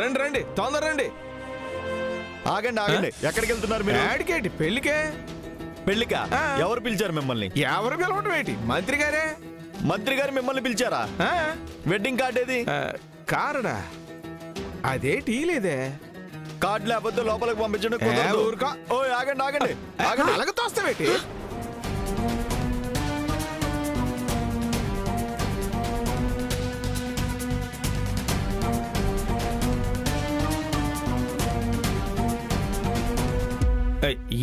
రండి రండి, తొందర రండి. ఆగండి ఆగండి, ఎక్కడికి వెళ్తున్నారు మీరు? యాడికేటి? పెళ్లికే. పెళ్లికా? ఎవరు పిలిచారు మిమ్మల్ని? ఎవరు పిలవటం ఏంటి? మంత్రి గారే. మంత్రి గారు మిమ్మల్ని పిలిచారా? వెడ్డింగ్ కార్డ్ ఏది? కారడా? అదే టీ లేదే. కార్డు లేకపోతే లోపలికి పంపించండి. ఊరుకో. ఓ ఆగండి ఆగండి, అలాగే తోస్తావేటి?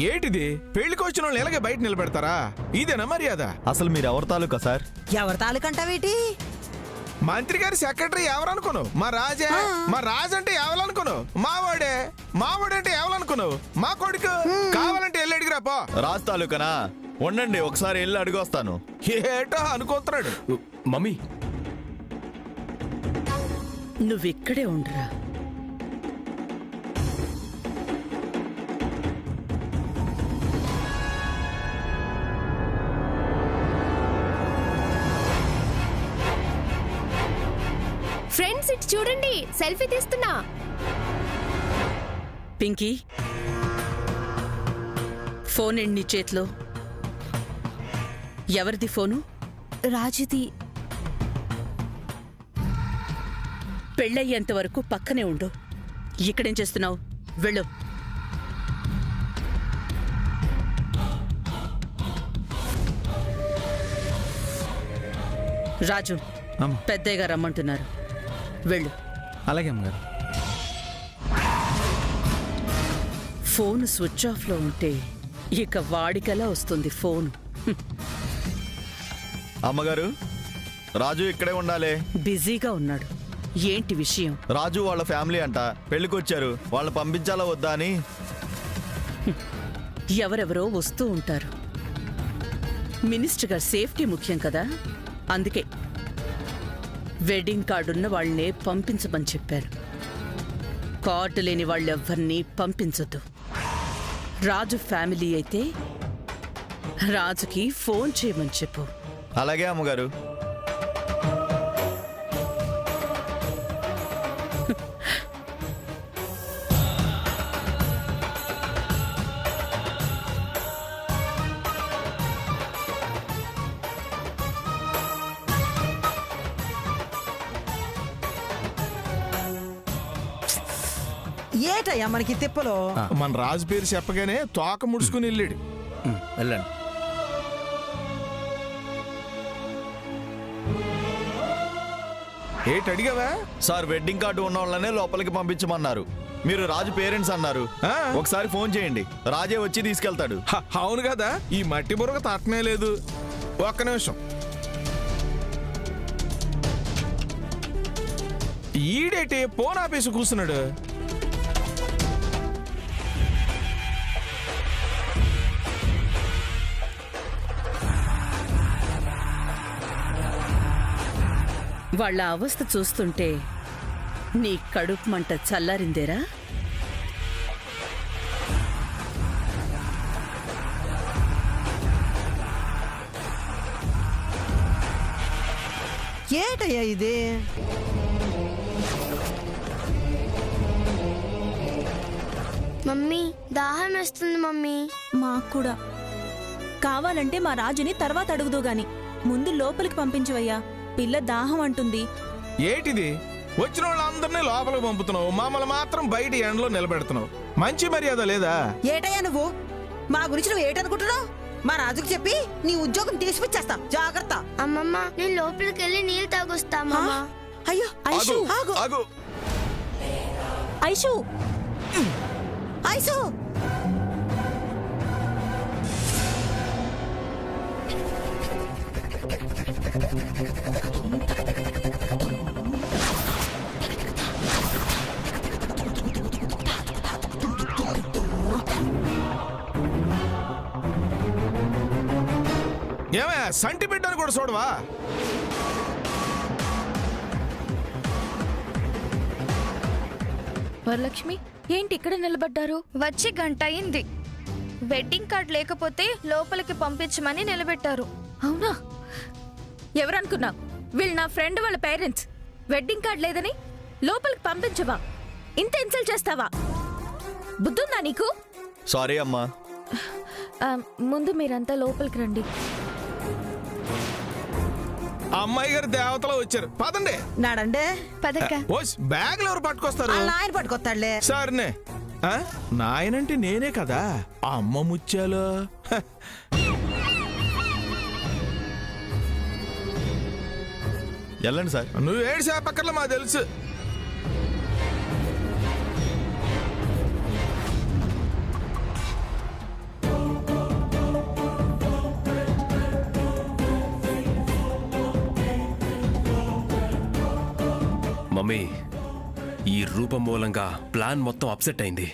ఏటిది? పెళ్లికి వచ్చిన వాళ్ళు ఎలాగే బయట నిలబెడతారా? ఇదేనా మర్యాద? అసలు మీరు ఎవరి తాలూకా సార్? ఎవరి తాలూకంటావేటి? మంత్రి గారి సెక్రటరీ ఎవరనుకోను? మా రాజా. మా రాజు అంటే ఎవరనుకోను? మావాడే. మావాడంటే ఎవరనుకోను? మా కొడుకు. కావాలంటే వెళ్ళి అడిగిరా పో. రాజు తాలూకానా? ఉండండి, ఒకసారి వెళ్ళి అడిగి వస్తాను. ఏటో అనుకుంటున్నాడు. మమ్మీ, నువ్విక్కడే ఉండరా. ఫ్రెండ్స్ ఇటు చూడండి, సెల్ఫీ తీస్తున్నా. పింకీ, ఫోన్ నీ చేతిలో. ఎవరిది ఫోను? రాజుది. పెళ్ళయ్యేంత వరకు పక్కనే ఉండు. ఇక్కడేం చేస్తున్నావు? వెళ్ళు. రాజు, పెద్దయ్యగా రమ్మంటున్నారు. వెళ్ళు. అలాగే అమ్మగారు. ఫోన్ స్విచ్ ఆఫ్లో ఉంటే ఇక వాడికలా వస్తుంది ఫోన్. అమ్మగారు, రాజు ఇక్కడే ఉండాలి. బిజీగా ఉన్నాడు. ఏంటి విషయం? రాజు వాళ్ళ ఫ్యామిలీ అంట పెళ్లికి వచ్చారు. వాళ్ళని పంపించాలా వద్దా అని. ఎవరెవరో వస్తూ ఉంటారు. మినిస్టర్ గారు సేఫ్టీ ముఖ్యం కదా, అందుకే వెడ్డింగ్ కార్డున్న వాళ్ళనే పంపించమని చెప్పారు. కార్డు లేని వాళ్ళెవ్వరినీ పంపించొద్దు. రాజు ఫ్యామిలీ అయితే రాజుకి ఫోన్ చేయమని చెప్పు. అలాగే అమ్మగారు. ఏటయ్యా మనకి తిప్పలో? మన రాజు పేరు చెప్పగానే తోక ముడుచుకుని వెళ్ళాడు. వెళ్ళండి. ఏటి అడిగావా? సార్, వెడ్డింగ్ కార్డు ఉన్న వాళ్ళనే లోపలికి పంపించమన్నారు. మీరు రాజు పేరెంట్స్ అన్నారు. ఒకసారి ఫోన్ చేయండి, రాజే వచ్చి తీసుకెళ్తాడు. అవును కదా, ఈ మట్టి బుర్రక తట్టనే లేదు. ఒక్క నిమిషం. ఈడేటి ఫోన్ ఆపేసి కూర్చున్నాడు? వాళ్ళ అవస్థ చూస్తుంటే నీ కడుపు మంట చల్లారిందేరా? ఏటయ్యా ఇది? మమ్మీ, దాహం వేస్తుంది మమ్మీ. మాకు కూడా. కావాలంటే మా రాజుని తర్వాత అడుగుదు గాని ముందు లోపలికి పంపించవయ్యా, పిల్ల దాహం అంటుంది. ఏటిది? వచ్చిన వాళ్ళందరినీ లోపలికి పంపుతున్నావు, మమ్మల్ని మాత్రం బయట ఎండలో నిలబెడుతున్నావు. మంచి మర్యాద లేదా? ఏటయ్యా నువ్వు? మా గురించి నువ్వు ఏటనుకుంటున్నావు? మా రాజుకు చెప్పి నీ ఉద్యోగం తీసిపిచ్చేస్తా, జాగ్రత్త. అమ్మమ్మ, నేను లోపలికి వెళ్ళి నీళ్ళు తాగొస్తా. అయ్యో ఆగు, ఆగు. ఐషు, ఐసు, ఏమే సంటి బిడ్డను కూడా చూడవా? వరలక్ష్మి, ఏంటి ఇక్కడ నిలబడ్డారు? వచ్చి గంట అయింది. వెడ్డింగ్ కార్డ్ లేకపోతే లోపలికి పంపించమని నిలబెట్టారు. అవునా? ఎవరనుకున్నావు? వీళ్ళు నా ఫ్రెండ్ వాళ్ళ పేరెంట్స్. వెడ్డింగ్ కార్డ్ లేదని లోపలికి పంపించవా? ఇంత ఇన్సల్ట్ చేస్తావా? బుద్ధుందా నీకు? సారీ అమ్మా. ముందు మీరంతా లోపలికి రండి. అమ్మాయి గారు దేవతలో వచ్చారు, పదండి. నాడండే పదక్క. ఓస్ బ్యాగులు ఎవరు పట్టుకొస్తారు? వాళ్ళ ఆయన పట్టుకొస్తాడులే. సరేనే. నాయనంటే నేనే కదా, అమ్మ ముత్యాలు. వెళ్ళండి సార్. నువ్వు ఏడు సేపక్కర్లో మాకు తెలుసు. మమ్మీ, ఈ రూపం మూలంగా ప్లాన్ మొత్తం అప్సెట్ అయింది.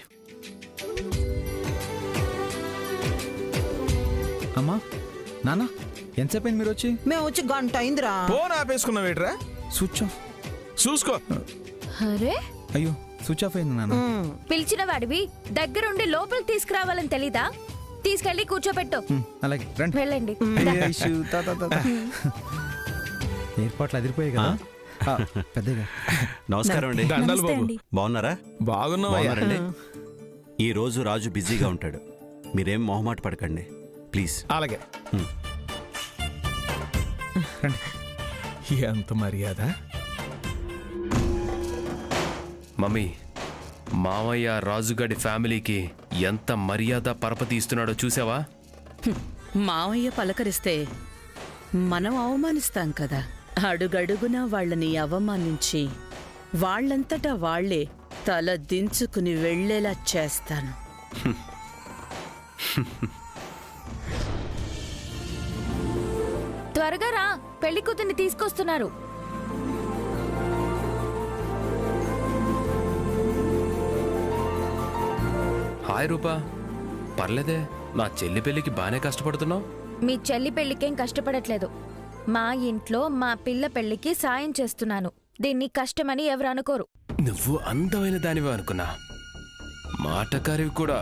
అమ్మా, నాన్న, ఎంతసేపు అయింది మీరు వచ్చి? మేము వచ్చి గంట అయిందిరా. ఫోన్ ఆపేసుకున్నావు ఏట్రా? Switch off. చూసుకో. అరే, అయ్యో, స్విచ్ ఆఫ్ అయింది నాన్న. పిలిచిన వాడివి దగ్గరుండి లోపలికి తీసుకురావాలని తెలీదా? తీసుకెళ్లి కూర్చోబెట్టు. అలాగే రండి. వెళ్ళండి. ఏర్పాట్లు అదిరిపోయాయి కదా. పెద్దగా నమస్కారం అండి. దండాలు బాబు. బాగున్నారా? బాగున్నావయ్యా. బాగున్నారండి. ఈ రోజు రాజు బిజీగా ఉంటాడు, మీరేం మొహమాట పడకండి ప్లీజ్. అలాగే. ఎంత మర్యాద. మమ్మీ, మావయ్య రాజుగాడి ఫ్యామిలీకి ఎంత మర్యాద పరపతి ఇస్తున్నాడో చూసావా? మావయ్య పలకరిస్తే మనం అవమానిస్తాం కదా. అడుగడుగునా వాళ్ళని అవమానించి వాళ్ళంతటా వాళ్లే తల దించుకుని వెళ్లేలా చేస్తాను. త్వరగా రా, పెళ్లి కూతుర్ని తీసుకొస్తున్నారు. హాయ్ రూపా, పర్లేదే, నా చెల్లి పెళ్లికి బానే కష్టపడుతున్నావు. మీ చెల్లి పెళ్లికేం కష్టపడట్లేదు. మా ఇంట్లో మా పిల్ల పెళ్లికి సాయం చేస్తున్నాను. దీన్ని కష్టమని ఎవరు అనుకోరు. నువ్వు అందమైన దానివే అనుకున్నా, మాటకారివి కూడా.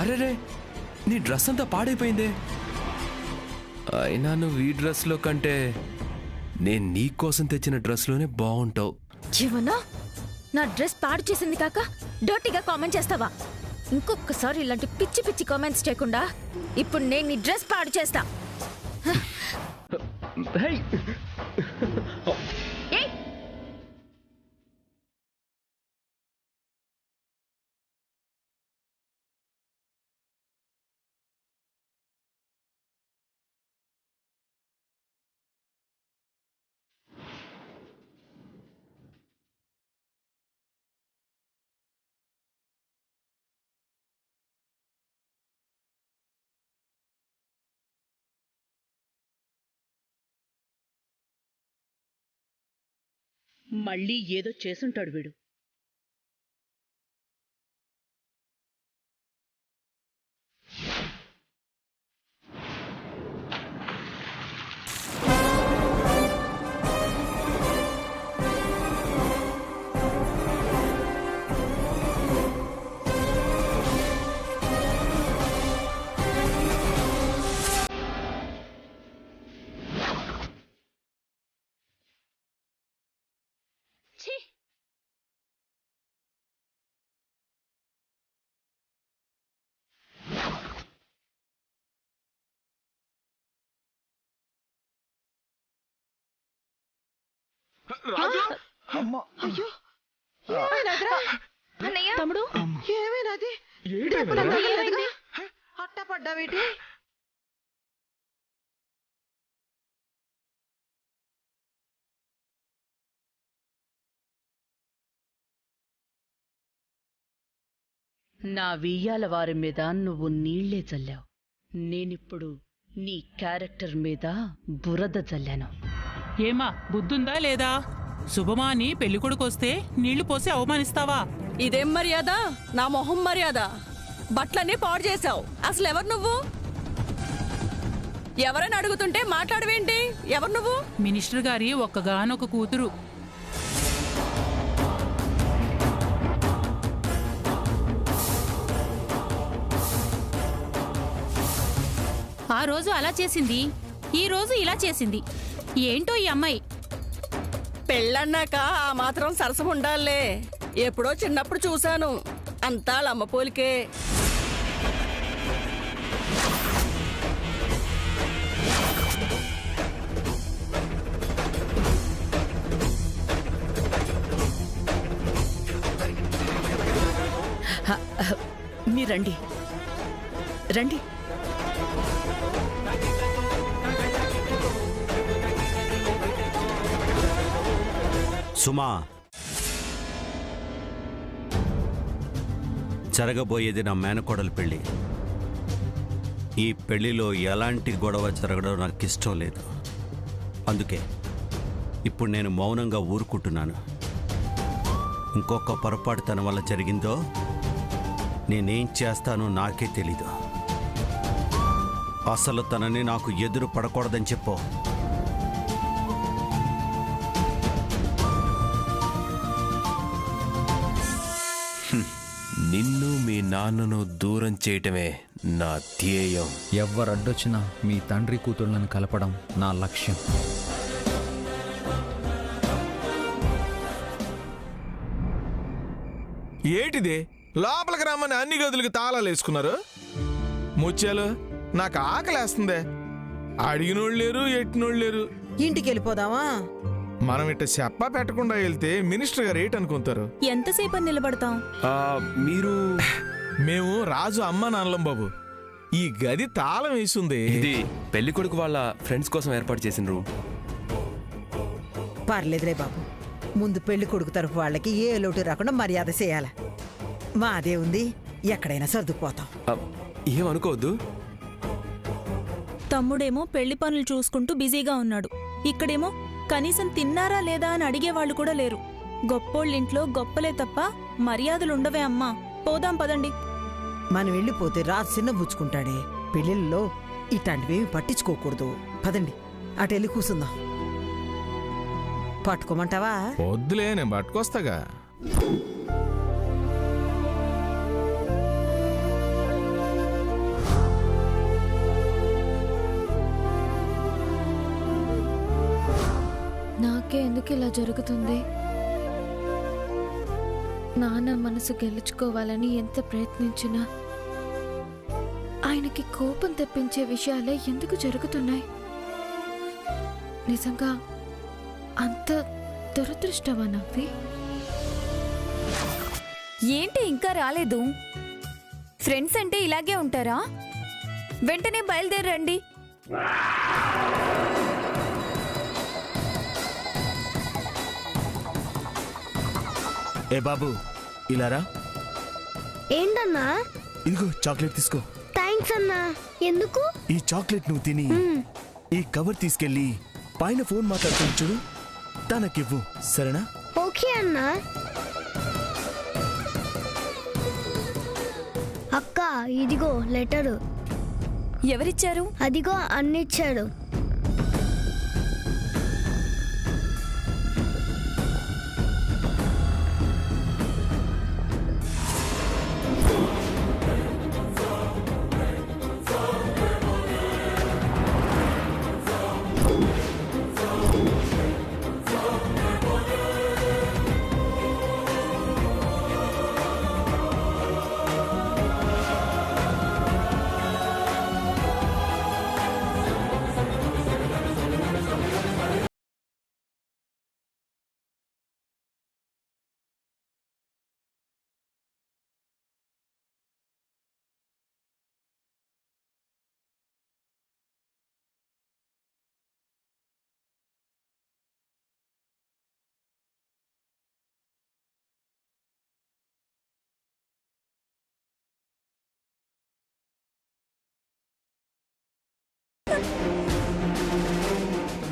అరేరే, నీ డ్రెస్ అంతా పాడైపోయిందే. అయినా నువ్వు ఈ డ్రెస్లో కంటే నేను నీ కోసం తెచ్చిన డ్రెస్లోనే బాగుంటావు. జీవనా, నా డ్రెస్ పాడు చేసింది కాక డర్టీగా కామెంట్ చేస్తావా? ఇంకొకసారి ఇలాంటి పిచ్చి పిచ్చి కామెంట్స్ చేయకుండా ఇప్పుడు నేను నీ డ్రెస్ పాడు చేస్తా. ఏయ్! మళ్ళీ ఏదో చేసుంటాడు వీడు. రాజు, అయ్యో, ఏమైనాదిరా? తమ్ముడు, ఏమైనాది? అట్టా పడ్డావేటి? నా వియ్యాల వారి మీద నువ్వు నీళ్లే చల్లావు. నేనిప్పుడు నీ క్యారెక్టర్ మీద బురద చల్లాను. ఏమా, బుద్ధుందా లేదా? శుభమాని పెళ్ళికొడుకొస్తే నీళ్లు పోసి అవమానిస్తావా? ఇదేం మర్యాద? నా మొహం మర్యాద. బట్లన్నీ పాడు చేశావు. అసలు ఎవరు నువ్వు? ఎవరైనా అడుగుతుంటే మాట్లాడవేంటి? ఎవరు నువ్వు? మినిస్టర్ గారి ఒక్కగానొక కూతురు. ఆ రోజు అలా చేసింది, ఈ రోజు ఇలా చేసింది. ఏంటో ఈ అమ్మాయి. పెళ్ళన్నాక ఆ మాత్రం సరసం ఉండాలే. ఎప్పుడో చిన్నప్పుడు చూశాను, అంతా అమ్మ పోలికే. మీరండి రండి. సుమా, జరగబోయేది నా మేనకోడలు పెళ్ళి. ఈ పెళ్లిలో ఎలాంటి గొడవ జరగడం నాకు ఇష్టం లేదు. అందుకే ఇప్పుడు నేను మౌనంగా ఊరుకుంటున్నాను. ఇంకొక పొరపాటు తన వల్ల జరిగిందో నేనేం చేస్తానో నాకే తెలీదు. అసలు తనని నాకు ఎదురు పడకూడదని చెప్పు. నిన్ను మీ నాన్నను దూరం చేయటమే నా ధ్యేయం. ఎవరడ్డొచ్చినా మీ తండ్రి కూతుళ్ళను కలపడం నా లక్ష్యం. ఏటిది లోపలికి రమ్మని అన్ని గదులకి తాళాలు వేసుకున్నారు? ముత్యాలు, నాకు ఆకలేస్తుందే. అడిగినోళ్ళు లేరు, ఎట్టినోళ్ళు లేరు. ఇంటికి వెళ్ళిపోదామా? మనం ఇట్ట చెప్ప పెట్టకుండా వెళ్తే మినిస్టర్ గారు ఏటనుకుంటారు? ఎంతసేపు నిలబడతాం? మీరు మేము రాజు అమ్మ నాన్నలం బాబు. ఈ గది తాళం వేసింది. ఇది పెళ్లి కొడుకు వాళ్ళ ఫ్రెండ్స్ కోసం ఏర్పాటు చేసిన రూమ్. పర్లేదులే బాబు, ముందు పెళ్లి కొడుకు తరఫు వాళ్ళకి ఏ లోటు రాకుండా మర్యాద చేయాల. మాదే ఉంది, ఎక్కడైనా సర్దుకుపోతాం. ఏమనుకోవద్దు. తమ్ముడేమో పెళ్లి పనులు చూసుకుంటూ బిజీగా ఉన్నాడు. ఇక్కడేమో కనీసం తిన్నారా లేదా అని అడిగేవాళ్లు కూడా లేరు. గొప్పోళ్ళింట్లో గొప్పలే తప్ప మర్యాదలుండవే అమ్మా. పోదాం పదండి. మనం వెళ్ళిపోతే రాజు చిన్నబుచ్చుకుంటాడే. పెళ్లిళ్ళలో ఇట్లాంటివేమి పట్టించుకోకూడదు. పదండి, అటు వెళ్ళి కూసుందాం. పట్టుకోమంటావా? వద్దులే, నేను పట్టుకొస్తాగా. నాకే ఎందుకు ఇలా జరుగుతుంది? నాన్న మనసు గెలుచుకోవాలని ఎంత ప్రయత్నించినా ఆయనకి కోపం తెప్పించే విషయాలే ఎందుకు జరుగుతున్నాయి? నిజంగా అంత దురదృష్టమా నాది? ఏంటి ఇంకా రాలేదు? ఫ్రెండ్స్ అంటే ఇలాగే ఉంటారా? వెంటనే బయలుదేరండి. ఏ బాబు, ఇలారా. ఏంటన్నా? ఇదిగో చాక్లెట్ తీసుకో. థ్యాంక్స్ అన్నా. ఎందుకు? ఈ చాక్లెట్ నువ్వు తిని ఈ కవర్ తీసుకెళ్ళి పైన ఫోన్ మాట్లాడుతుంది చూడు, తనకివ్వు, సరేనా? ఓకే అన్నా. అక్క, ఇదిగో లెటరు. ఎవరిచ్చారు? అదిగో అన్నిచ్చాడు.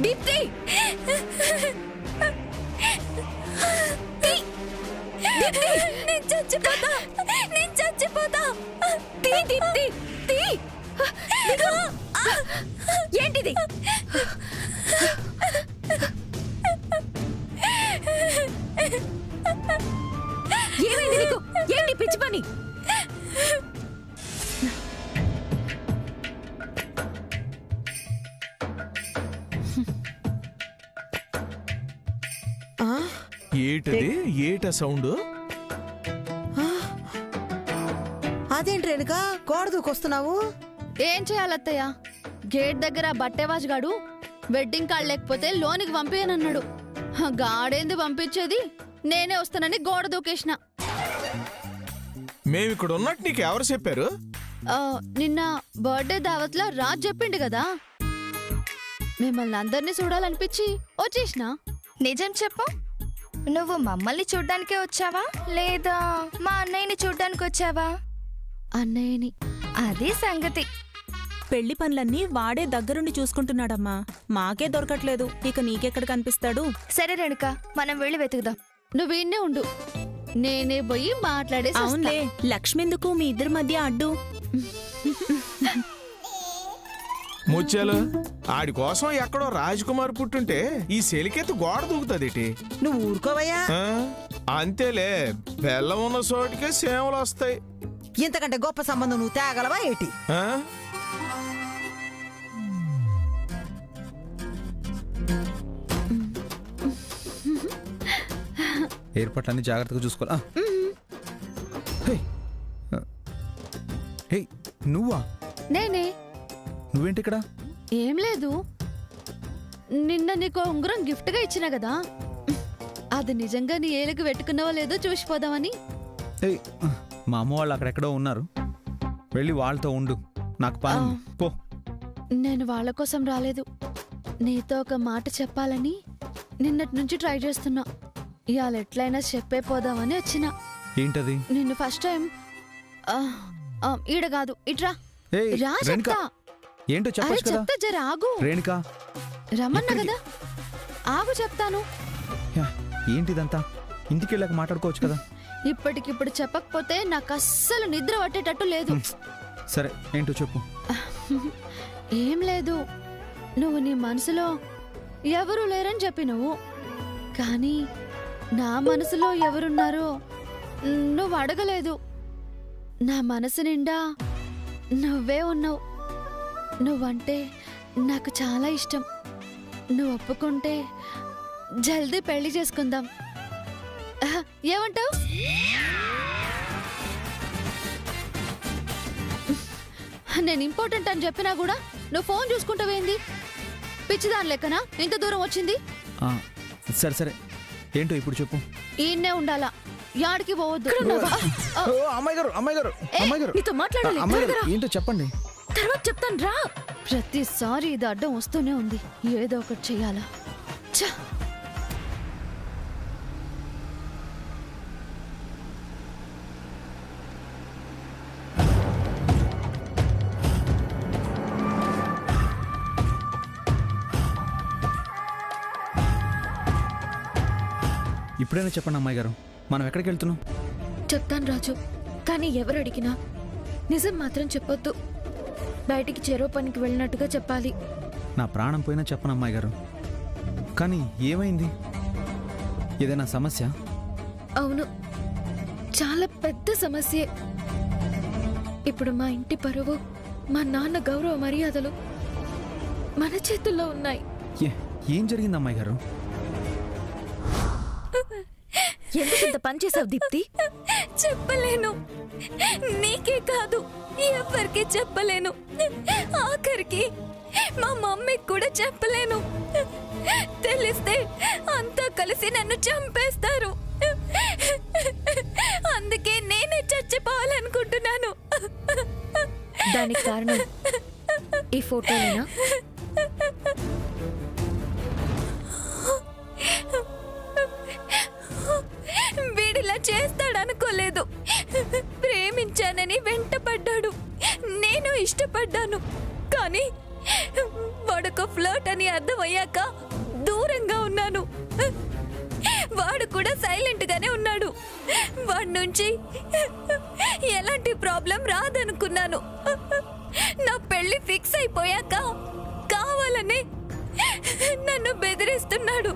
దీప్తి! దీప్తి! నేను చచ్చిపోతా! నేను చచ్చిపోతా! తీ దీప్తి! తీ! ఏంటిది? ఏమైంది నీకు? ఏంటి పిచ్చి పని? ఏటది ఏట సౌండ్? అదేంటి రేణుకా గోడ దూకొస్తున్నావు? ఏం చేయాలత్తయ్య, గేట్ దగ్గర బట్టేవాజ్ గాడు వెడ్డింగ్ కార్డ్ లేకపోతే లోనికి పంపేయనన్నాడు. గాడేంది పంపించేది, నేనే వస్తానని గోడ దూకేసిన. మేమిక్కడ ఉన్నట్టు నీకు ఎవరు చెప్పారు? నిన్న బర్త్డే దావత్లో రాజ్ చెప్పిండు కదా, మిమ్మల్ని అందరినీ చూడాలనిపించి వచ్చేసిన. నిజం చెప్పు, నువ్వు మమ్మల్ని చూడ్డానికే వచ్చావా లేదా మా అన్నయ్యని చూడ్డానికి వచ్చావా? అన్నయ్యని. అదే సంగతి. పెళ్లి పనులన్నీ వాడే దగ్గరుండి చూసుకుంటున్నాడమ్మా, మాకే దొరకట్లేదు, ఇక నీకెక్కడ కనిపిస్తాడు? సరే రేణుక, మనం వెళ్ళి వెతుకుదాం. నువ్వు ఇన్నే ఉండు, నేనే పోయి మాట్లాడేసి. అవునులే, లక్ష్మిందుకు మీ ఇద్దరి మధ్య అడ్డు? ముచ్చాలు ఆడి కోసం ఎక్కడో రాజకుమార్ పుట్టుంటే ఈ సెలికెత్తు గోడ దూకుతాదేటి? నువ్వు ఊరుకోవయ్యా. అంతేలే, బెల్లం ఉన్న చోటికే సేవలు వస్తాయి. ఇంతకంటే గొప్ప సంబంధం నువ్వు తేగలవా ఏటి? ఏర్పాట్లన్నీ జాగ్రత్తగా చూసుకోవాలా? నువ్వా? నేనే. నువ్వేంటి ఇక్కడ? ఏం లేదు, నిన్న నీకు ఉంగరం గిఫ్ట్ గా ఇచ్చిన కదా, అది నిజంగా నీ ఏలుగు పెట్టుకున్నావో లేదో చూసిపోదామని. మా అమ్మ వాళ్ళు అక్కడెక్కడో ఉన్నారు, వెళ్ళి వాళ్ళతో ఉండు, నాకు పని. పో. నేను వాళ్ళ కోసం రాలేదు, నీతో ఒక మాట చెప్పాలని నిన్నటి నుంచి ట్రై చేస్తున్నా. ఇవాళ ఎట్లయినా చెప్పే పోదామని వచ్చిన. ఏంటది? నిన్ను ఫస్ట్ టైం ఈడ కాదు ఇట్రా రా చెప్తా. ఏంటో చెప్పొచ్చు కదా. చెప్తా, జర ఆగు. రేణుకా రమ్మన్నా కదా, ఆగు చెప్తాను. ఏంటిదంతా? ఇంటికి వెళ్ళాక మాట్లాడుకోవచ్చు కదా. ఇప్పటికిప్పుడు చెప్పకపోతే నాకు అస్సలు నిద్ర పట్టేటట్టు లేదు. సరే ఏంటో చెప్పు. ఏం లేదు, నువ్వు నీ మనసులో ఎవరు లేరని చెప్పినవు, కానీ నా మనసులో ఎవరున్నారో నువ్వు అడగలేదు. నా మనసు నిండా నువ్వే ఉన్నావు. నువ్వంటే నాకు చాలా ఇష్టం. నువ్వు ఒప్పుకుంటే జల్దీ పెళ్లి చేసుకుందాం. ఏమంటావు? నేను ఇంపార్టెంట్ అని చెప్పినా కూడా నువ్వు ఫోన్ చూసుకుంటావేంది? పిచ్చిదాని లెక్కనా ఇంత దూరం వచ్చింది? సరే సరే ఏంటో ఇప్పుడు చెప్పు. ఈయన్నే ఉండాలా, యాడికి పోవద్దు. అమ్మాయి గారు అమ్మాయి గారు అమ్మాయి గారు నీతో మాట్లాడాలి. ఏంటో చెప్పండి. తర్వాత చెప్తాను రా. ప్రతిసారి ఇది అడ్డం వస్తూనే ఉంది, ఏదో ఒకటి చెయ్యాలా. ఇప్పుడైనా చెప్పండి అమ్మాయి గారు, మనం ఎక్కడికి వెళ్తున్నాం? చెప్తాను రాజు, కానీ ఎవరు అడిగినా నిజం మాత్రం చెప్పొద్దు. బయటికి చెరో పనికి వెళ్ళినట్టుగా చెప్పాలి. నా ప్రాణం పోయినా చెప్పను అమ్మాయి గారు. కానీ ఏమైంది? ఏదైనా సమస్య? అవును, చాలా పెద్ద సమస్యే. ఇప్పుడు మా ఇంటి పరువు, మా నాన్న గౌరవ మర్యాదలు మన చేతుల్లో ఉన్నాయి. ఏం జరిగింది అమ్మాయి గారు? ఎందుకంత పని చేసావు దీప్తి? చెప్పలేను, నీకే కాదు ఎవరికి చెప్పలేను. ఆఖరికి మా మమ్మీకి కూడా చెప్పలేను. తెలిస్తే అంతా కలిసి నన్ను చంపేస్తారు. అందుకే నేనే చచ్చిపోవాలనుకుంటున్నాను. దానికి కారణం ఈ ఫోటోలేనా? వీడిలా చేస్తాడనుకోలేదు. ప్రేమించానని వెంటపడ్డాడు, నేను ఇష్టపడ్డాను. కానీ వాడొక ఫ్లర్ట్ అని అర్థమయ్యాక దూరంగా ఉన్నాను. వాడు కూడా సైలెంట్ గానే ఉన్నాడు. వాడి నుంచి ఎలాంటి ప్రాబ్లం రాదనుకున్నాను. నా పెళ్లి ఫిక్స్ అయిపోయాక కావాలని నన్ను బెదిరిస్తున్నాడు.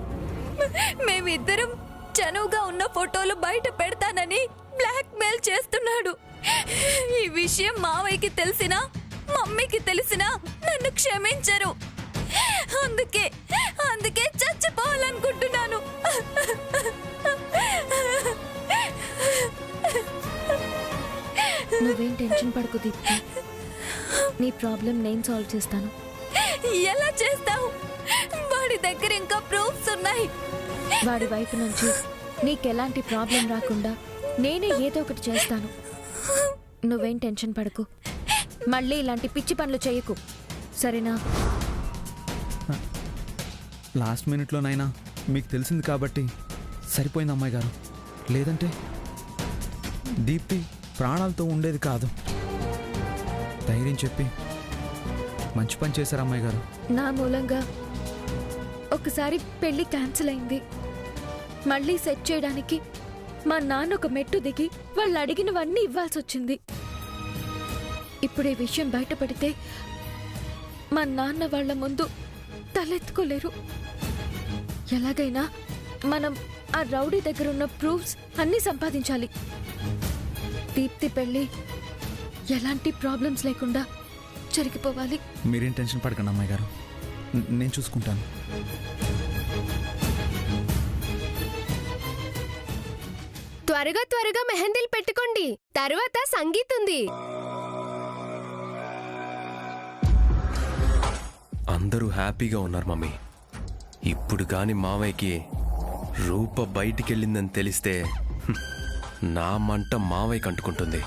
మేమిద్దరం చనువుగా ఉన్న ఫోటోలు బయట పెడతానని బ్లాక్ మెయిల్ చేస్తున్నాడు. ఈ విషయం మావయ్యకి తెలిసినా, మమ్మీకి తెలిసినా నన్ను క్షమించరు. అందుకే చచ్చిపోవాలనుకుంటున్నాను. టెన్షన్ పడకు దీప్తి. నీ ప్రాబ్లం నేను సాల్వ్ చేస్తాను. ఎలా చేస్తావు? వాడి దగ్గర ఇంకా ప్రూఫ్స్ ఉన్నాయి. వాడి వైపు నుంచి నీకెలాంటి ప్రాబ్లం రాకుండా నేనే ఏదో ఒకటి చేస్తాను. నువ్వేం టెన్షన్ పడకు. మళ్ళీ ఇలాంటి పిచ్చి పనులు చేయకు, సరేనా? లాస్ట్ మినిట్లోనైనా మీకు తెలిసింది కాబట్టి సరిపోయింది అమ్మాయి గారు. లేదంటే దీప్తి ప్రాణాలతో ఉండేది కాదు. ధైర్యం చెప్పి మంచి పని చేశారు అమ్మాయి గారు. నా మూలంగా ఒకసారి పెళ్లి క్యాన్సిల్ అయింది. మళ్ళీ సెట్ చేయడానికి మా నాన్న ఒక మెట్టు దిగి వాళ్ళు అడిగినవన్నీ ఇవ్వాల్సి వచ్చింది. ఇప్పుడు ఈ విషయం బయటపడితే మా నాన్న వాళ్ళ ముందు తలెత్తుకోలేరు. ఎలాగైనా మనం ఆ రౌడీ దగ్గర ఉన్న ప్రూఫ్స్ అన్నీ సంపాదించాలి. దీప్తి పెళ్లి ఎలాంటి ప్రాబ్లమ్స్ లేకుండా జరిగిపోవాలి. మీరేం టెన్షన్ పడకండి అమ్మాయి గారు, నేను చూసుకుంటాను. త్వరగా త్వరగా మెహందీలు పెట్టుకోండి, తర్వాత సంగీత్ ఉంది. అందరూ హ్యాపీగా ఉన్నారు మమ్మీ. ఇప్పుడు కాని మావయ్యకి రూప బయటికెళ్ళిందని తెలిస్తే నా మంట మావయ్యకి అంటుకుంటుంది.